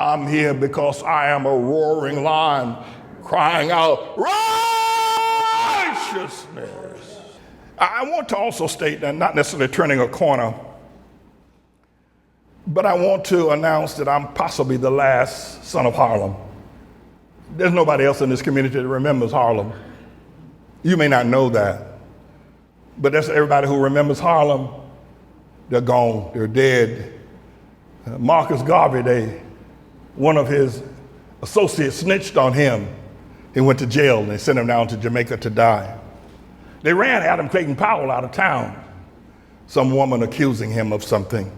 I'm here because I am a roaring lion crying out righteousness. I want to also state that, not necessarily turning a corner, but I want to announce that I'm possibly the last son of Harlem. There's nobody else in this community that remembers Harlem. You may not know that, but that's everybody who remembers Harlem. They're gone, they're dead. Marcus Garvey, one of his associates snitched on him. He went to jail and they sent him down to Jamaica to die. They ran Adam Clayton Powell out of town, some woman accusing him of something,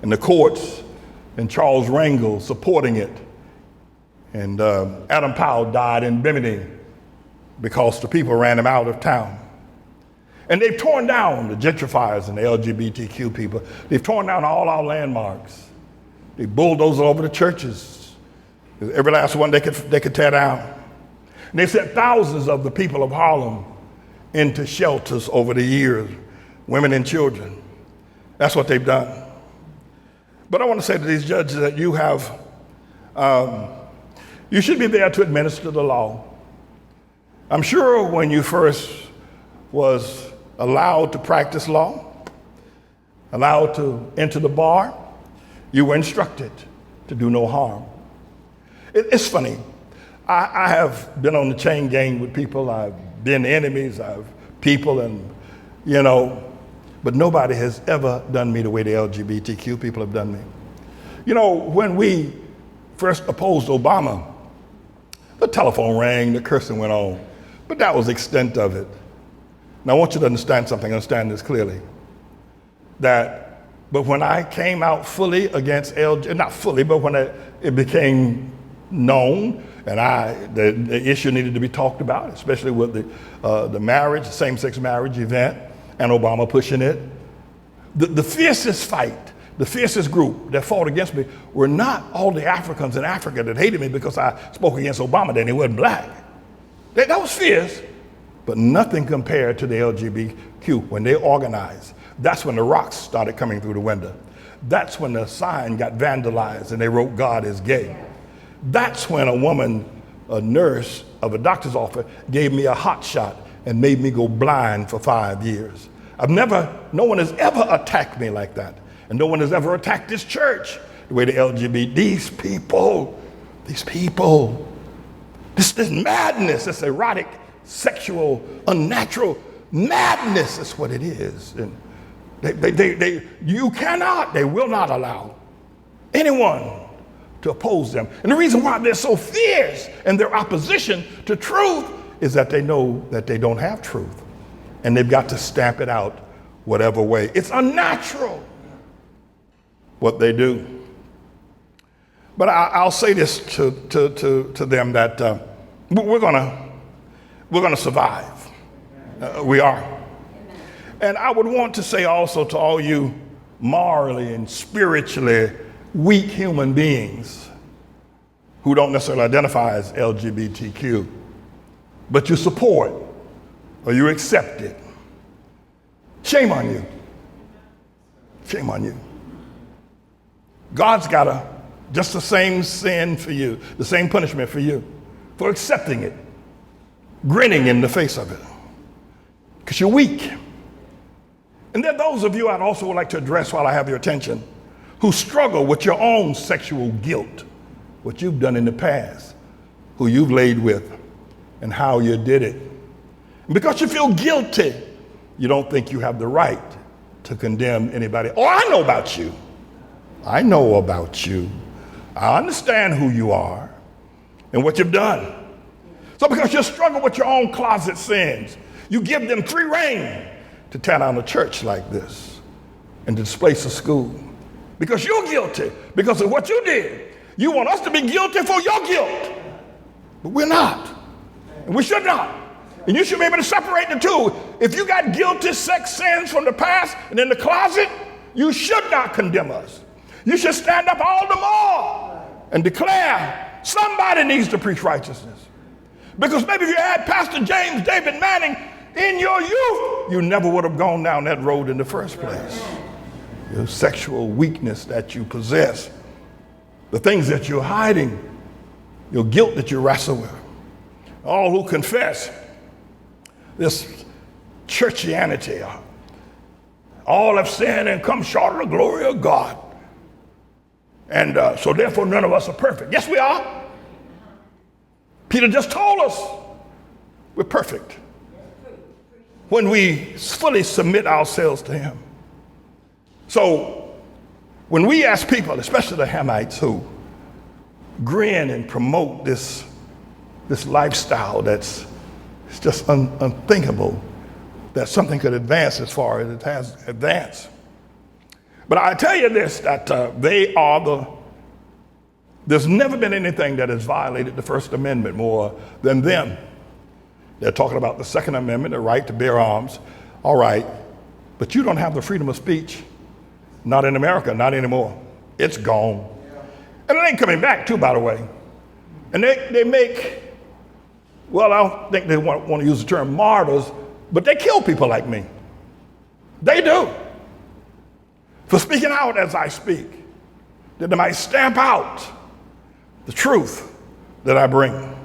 and the courts and Charles Rangel supporting it. And Adam Powell died in Bimini because the people ran him out of town. And they've torn down the gentrifiers and the LGBTQ people. They've torn down all our landmarks. They bulldozed over the churches, every last one they could tear down. And they sent thousands of the people of Harlem into shelters over the years, women and children. That's what they've done. But I want to say to these judges that you should be there to administer the law. I'm sure when you first was allowed to practice law, allowed to enter the bar, you were instructed to do no harm. It's funny. I have been on the chain gang with people. I've been enemies. But nobody has ever done me the way the LGBTQ people have done me. When we first opposed Obama, the telephone rang, the cursing went on, but that was the extent of it. Now I want you to understand something, understand this clearly, but when I came out fully against not fully, but when it became known and the issue needed to be talked about, especially with the marriage, same-sex marriage event, and Obama pushing it, the fiercest fight, the fiercest group that fought against me were not all the Africans in Africa that hated me because I spoke against Obama then he wasn't black. That was fierce, but nothing compared to the LGBTQ. When they organized, that's when the rocks started coming through the window. That's when the sign got vandalized and they wrote "God is gay." That's when a woman, a nurse of a doctor's office, gave me a hot shot and made me go blind for 5 years. No one has ever attacked me like that. And no one has ever attacked this church the way the these people, this madness, this erotic, sexual, unnatural madness is what it is. And they will not allow anyone to oppose them. And the reason why they're so fierce in their opposition to truth is that they know that they don't have truth. And they've got to stamp it out whatever way. It's unnatural what they do. But I'll say this to them that we're gonna survive. We are. And I would want to say also to all you morally and spiritually weak human beings who don't necessarily identify as LGBTQ, but you support or you accept it. Shame on you. Shame on you. God's got just the same sin for you, the same punishment for you, for accepting it, grinning in the face of it, because you're weak. And there are those of you I'd also like to address while I have your attention, who struggle with your own sexual guilt, what you've done in the past, who you've laid with, and how you did it. And because you feel guilty, you don't think you have the right to condemn anybody. Oh, I know about you. I know about you. I understand who you are and what you've done. So because you struggle with your own closet sins, you give them free rein to tear down a church like this and to displace a school. Because you're guilty, because of what you did. You want us to be guilty for your guilt. But we're not. And we should not. And you should be able to separate the two. If you got guilty sex sins from the past and in the closet, you should not condemn us. You should stand up all the more and declare somebody needs to preach righteousness. Because maybe if you had Pastor James David Manning in your youth, you never would have gone down that road in the first place. Your sexual weakness that you possess. the things that you're hiding, your guilt that you wrestle with. All who confess this churchianity, all have sinned and come short of the glory of God. And so therefore none of us are perfect. Yes, we are. Peter just told us we're perfect when we fully submit ourselves to him. So when we ask people, especially the Hamites, who grin and promote this lifestyle that's it's just unthinkable that something could advance as far as it has advanced. But I tell you this, that there's never been anything that has violated the First Amendment more than them. They're talking about the Second Amendment, the right to bear arms. All right, but you don't have the freedom of speech. Not in America, not anymore. It's gone. And it ain't coming back too, by the way. And they make, well, I don't think they want to use the term martyrs, but they kill people like me. They do. For speaking out as I speak, that they might stamp out the truth that I bring.